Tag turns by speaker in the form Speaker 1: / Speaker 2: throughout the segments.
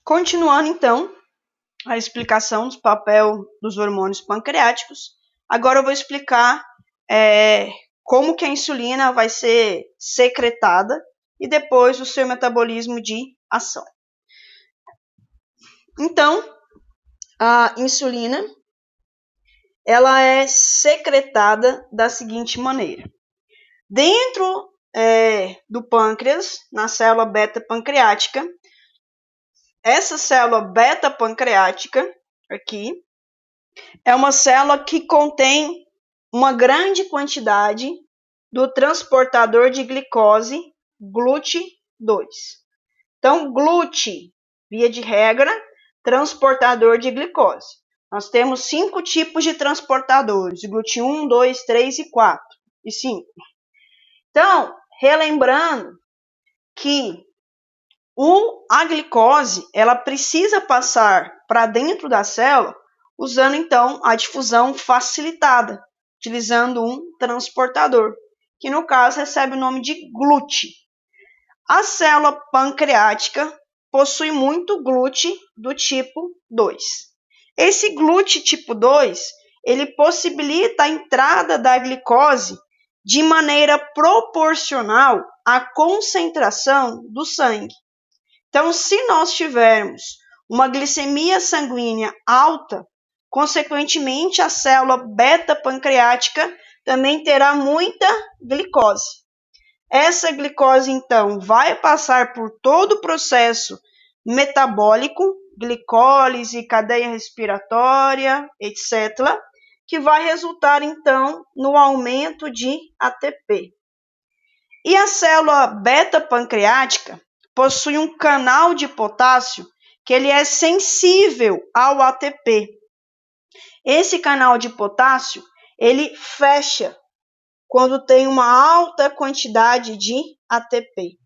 Speaker 1: Continuando, então, a explicação do papel dos hormônios pancreáticos, agora eu vou explicar como que a insulina vai ser secretada e depois o seu metabolismo de ação. Então, a insulina, ela é secretada da seguinte maneira. Dentro do pâncreas, na célula beta-pancreática, essa célula beta-pancreática aqui é uma célula que contém uma grande quantidade do transportador de glicose GLUT2. Então, GLUT, via de regra, transportador de glicose. Nós temos 5 tipos de transportadores, GLUT1, 2, 3 e 4 e 5. Então, relembrando que a glicose, ela precisa passar para dentro da célula usando, então, a difusão facilitada, utilizando um transportador, que no caso recebe o nome de GLUT. A célula pancreática possui muito GLUT do tipo 2. Esse GLUT tipo 2, ele possibilita a entrada da glicose de maneira proporcional à concentração do sangue. Então, se nós tivermos uma glicemia sanguínea alta, consequentemente, a célula beta-pancreática também terá muita glicose. Essa glicose, então, vai passar por todo o processo metabólico, glicólise, cadeia respiratória, etc., que vai resultar, então, no aumento de ATP. E a célula beta-pancreática possui um canal de potássio que ele é sensível ao ATP. Esse canal de potássio, ele fecha quando tem uma alta quantidade de ATP.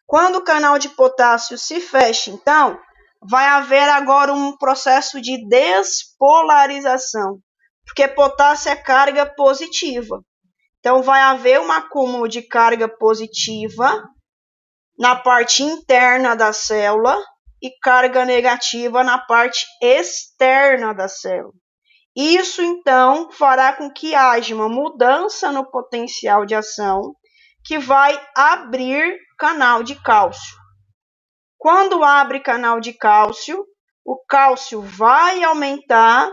Speaker 1: Quando o canal de potássio se fecha, então, vai haver agora um processo de despolarização, porque potássio é carga positiva. Então, vai haver um acúmulo de carga positiva na parte interna da célula e carga negativa na parte externa da célula. Isso, então, fará com que haja uma mudança no potencial de ação que vai abrir canal de cálcio. Quando abre canal de cálcio, o cálcio vai aumentar.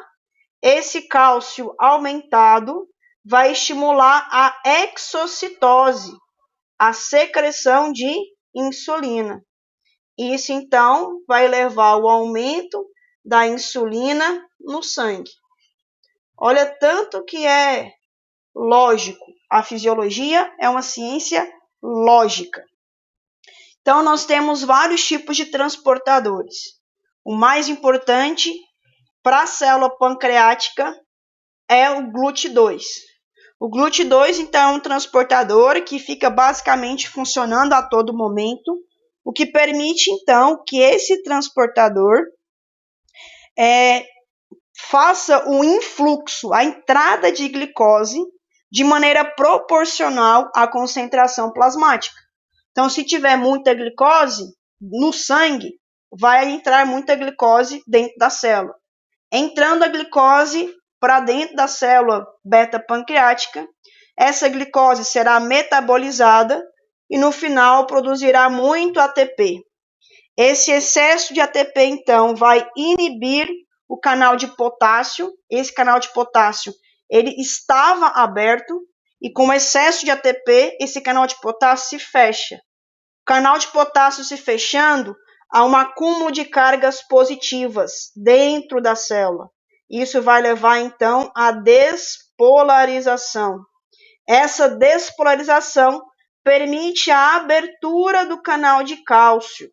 Speaker 1: Esse cálcio aumentado vai estimular a exocitose, a secreção de insulina. Isso, então, vai levar ao aumento da insulina no sangue. Olha, tanto que é lógico. A fisiologia é uma ciência lógica. Então, nós temos vários tipos de transportadores. O mais importante para a célula pancreática é o GLUT2. O GLUT2, então, é um transportador que fica basicamente funcionando a todo momento, o que permite, então, que esse transportador faça o influxo, a entrada de glicose, de maneira proporcional à concentração plasmática. Então, se tiver muita glicose no sangue, vai entrar muita glicose dentro da célula. Entrando a glicose para dentro da célula beta-pancreática, essa glicose será metabolizada e no final produzirá muito ATP. Esse excesso de ATP, então, vai inibir o canal de potássio. Esse canal de potássio, ele estava aberto e com excesso de ATP, esse canal de potássio se fecha. O canal de potássio se fechando, há um acúmulo de cargas positivas dentro da célula. Isso vai levar, então, à despolarização. Essa despolarização permite a abertura do canal de cálcio.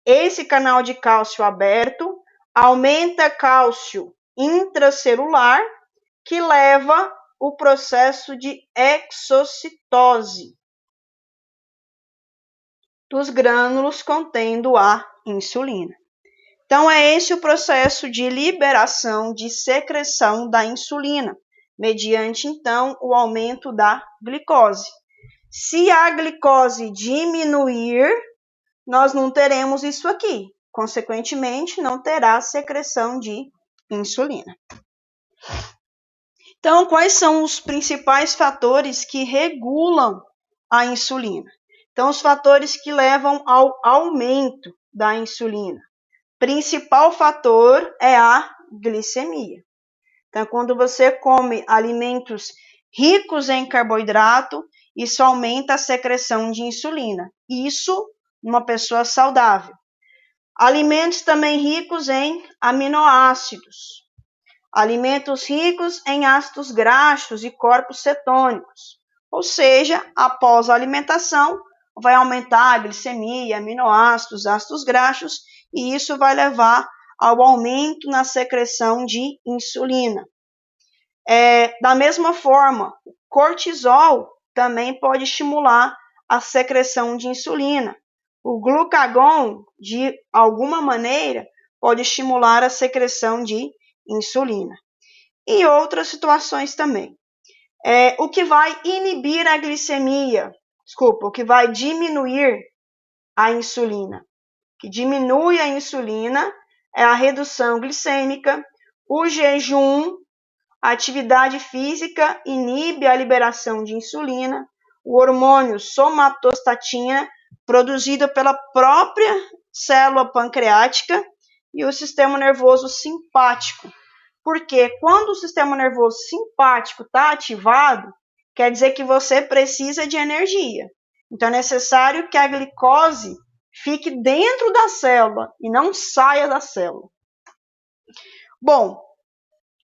Speaker 1: Esse canal de cálcio aberto aumenta cálcio intracelular, que leva o processo de exocitose dos grânulos contendo a insulina. Então, é esse o processo de liberação, de secreção da insulina, mediante, então, o aumento da glicose. Se a glicose diminuir, nós não teremos isso aqui. consequentemente, não terá secreção de insulina. Então, quais são os principais fatores que regulam a insulina? Então, os fatores que levam ao aumento da insulina. Principal fator é a glicemia. Então, quando você come alimentos ricos em carboidrato, isso aumenta a secreção de insulina. Isso numa pessoa saudável. Alimentos também ricos em aminoácidos. Alimentos ricos em ácidos graxos e corpos cetônicos. Ou seja, após a alimentação, vai aumentar a glicemia, aminoácidos, ácidos graxos, e isso vai levar ao aumento na secreção de insulina. Da mesma forma, o cortisol também pode estimular a secreção de insulina. O glucagon, de alguma maneira, pode estimular a secreção de insulina. E outras situações também. O que vai inibir a glicemia, o que vai diminuir a insulina. O que diminui a insulina é a redução glicêmica, o jejum, a atividade física inibe a liberação de insulina, o hormônio somatostatina, produzido pela própria célula pancreática, e o sistema nervoso simpático. Porque quando o sistema nervoso simpático está ativado, quer dizer que você precisa de energia. Então, é necessário que a glicose fique dentro da célula e não saia da célula. Bom,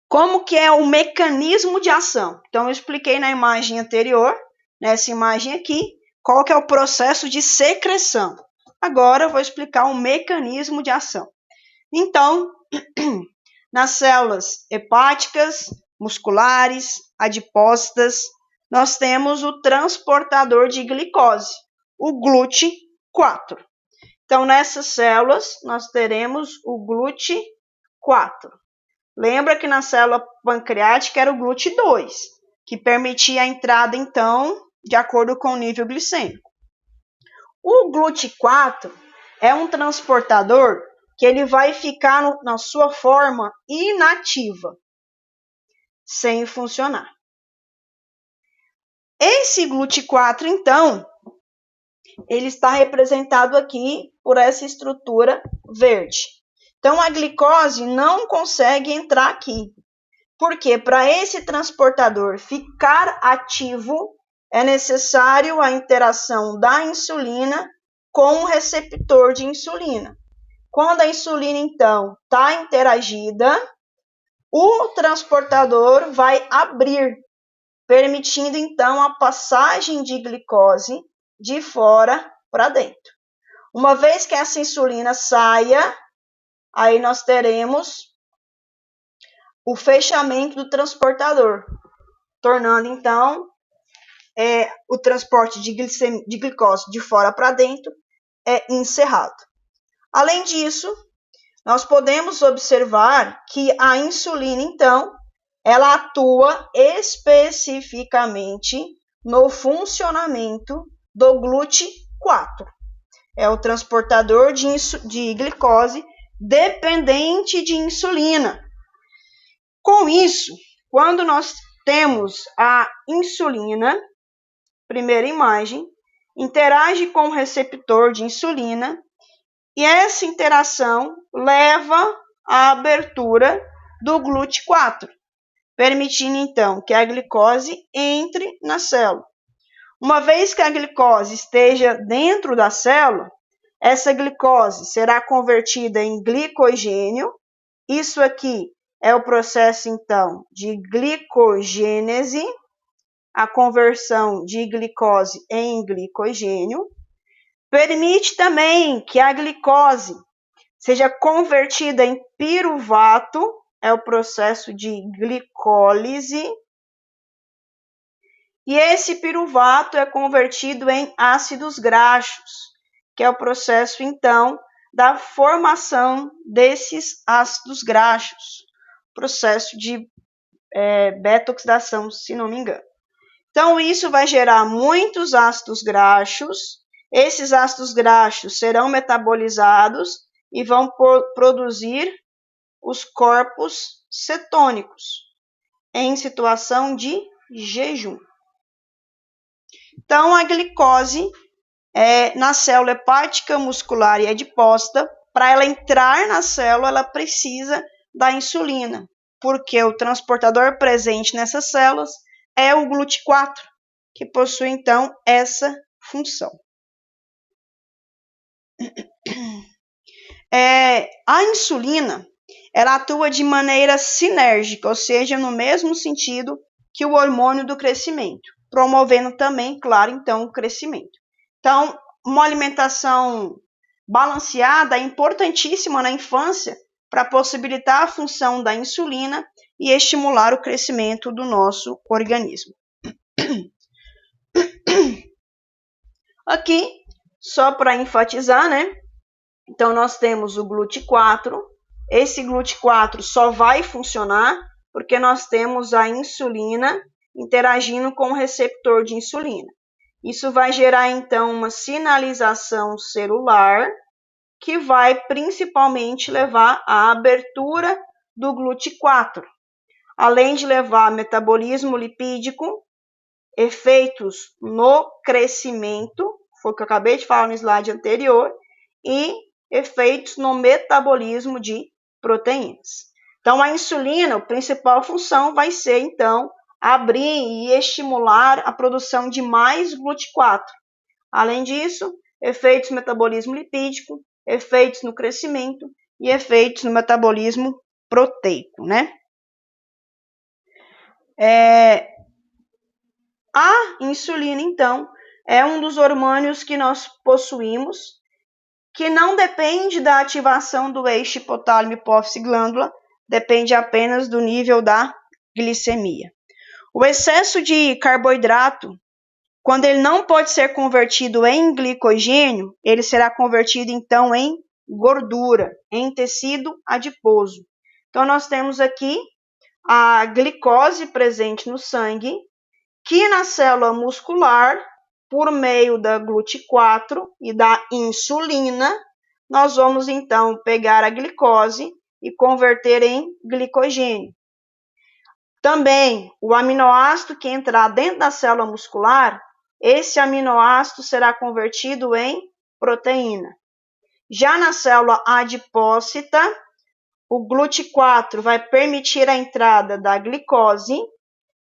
Speaker 1: como que é o mecanismo de ação? Então, eu expliquei na imagem anterior, nessa imagem aqui, qual que é o processo de secreção. Agora, eu vou explicar o mecanismo de ação. Então, nas células hepáticas, musculares, adipócitas, nós temos o transportador de glicose, o GLUT4. Então, nessas células, nós teremos o GLUT4. Lembra que na célula pancreática era o GLUT2, que permitia a entrada, então, de acordo com o nível glicêmico. O GLUT4 é um transportador que ele vai ficar na sua forma inativa, sem funcionar. Esse GLUT4, então, ele está representado aqui por essa estrutura verde. Então, a glicose não consegue entrar aqui, porque para esse transportador ficar ativo, é necessário a interação da insulina com o receptor de insulina. Quando a insulina, então, está interagida, o transportador vai abrir, permitindo, então, a passagem de glicose de fora para dentro. Uma vez que essa insulina saia, aí nós teremos o fechamento do transportador, tornando, então, o transporte de glicose de fora para dentro encerrado. Além disso, nós podemos observar que a insulina, então, ela atua especificamente no funcionamento do GLUT4. É o transportador de glicose dependente de insulina. Com isso, quando nós temos a insulina, primeira imagem, interage com o receptor de insulina, e essa interação leva à abertura do GLUT4, permitindo então que a glicose entre na célula. Uma vez que a glicose esteja dentro da célula, essa glicose será convertida em glicogênio. Isso aqui é o processo então de glicogênese, a conversão de glicose em glicogênio. Permite também que a glicose seja convertida em piruvato, é o processo de glicólise. E esse piruvato é convertido em ácidos graxos, que é o processo, então, da formação desses ácidos graxos. Processo de beta-oxidação, se não me engano. Então, isso vai gerar muitos ácidos graxos. Esses ácidos graxos serão metabolizados e vão produzir os corpos cetônicos em situação de jejum. Então, a glicose na célula hepática, muscular e adiposta, para ela entrar na célula, ela precisa da insulina, porque o transportador presente nessas células é o GLUT4, que possui, então, essa função. A insulina, ela atua de maneira sinérgica, ou seja, no mesmo sentido que o hormônio do crescimento, promovendo também, claro, então, o crescimento. Então, uma alimentação balanceada é importantíssima na infância para possibilitar a função da insulina e estimular o crescimento do nosso organismo. Aqui, só para enfatizar, né? Então, nós temos o GLUT4. Esse GLUT4 só vai funcionar porque nós temos a insulina interagindo com o receptor de insulina. Isso vai gerar, então, uma sinalização celular que vai principalmente levar à abertura do GLUT4, além de levar a metabolismo lipídico, efeitos no crescimento, foi o que eu acabei de falar no slide anterior, e efeitos no metabolismo de proteínas. Então, a insulina, a principal função vai ser, então, abrir e estimular a produção de mais GLUT4. Além disso, efeitos no metabolismo lipídico, efeitos no crescimento e efeitos no metabolismo proteico, né? A insulina, então, é um dos hormônios que nós possuímos, que não depende da ativação do eixo hipotálamo hipófise glândula, depende apenas do nível da glicemia. O excesso de carboidrato, quando ele não pode ser convertido em glicogênio, ele será convertido então em gordura, em tecido adiposo. Então, nós temos aqui a glicose presente no sangue, que na célula muscular, por meio da GLUT4 e da insulina, nós vamos então pegar a glicose e converter em glicogênio. Também, o aminoácido que entrar dentro da célula muscular, esse aminoácido será convertido em proteína. Já na célula adipócita, o GLUT4 vai permitir a entrada da glicose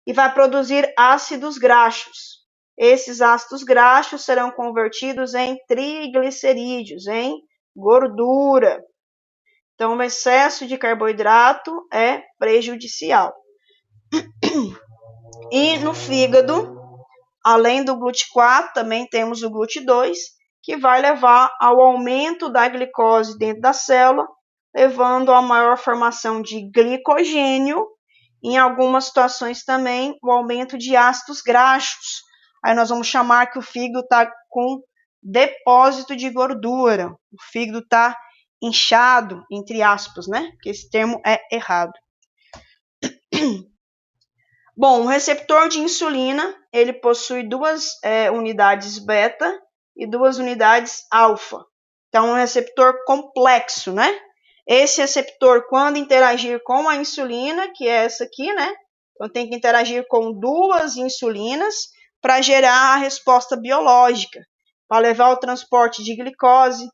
Speaker 1: e vai produzir ácidos graxos. Esses ácidos graxos serão convertidos em triglicerídeos, em gordura. Então, o excesso de carboidrato é prejudicial. E no fígado, além do GLUT4, também temos o GLUT2, que vai levar ao aumento da glicose dentro da célula, levando a maior formação de glicogênio, em algumas situações também o aumento de ácidos graxos. Aí nós vamos chamar que o fígado está com depósito de gordura, o fígado está inchado, entre aspas, né? Porque esse termo é errado. Bom, o receptor de insulina, ele possui duas unidades beta e duas unidades alfa. Então, é um receptor complexo, né? Esse receptor, quando interagir com a insulina, que é essa aqui, né? Então, tem que interagir com duas insulinas para gerar a resposta biológica, para levar o transporte de glicose,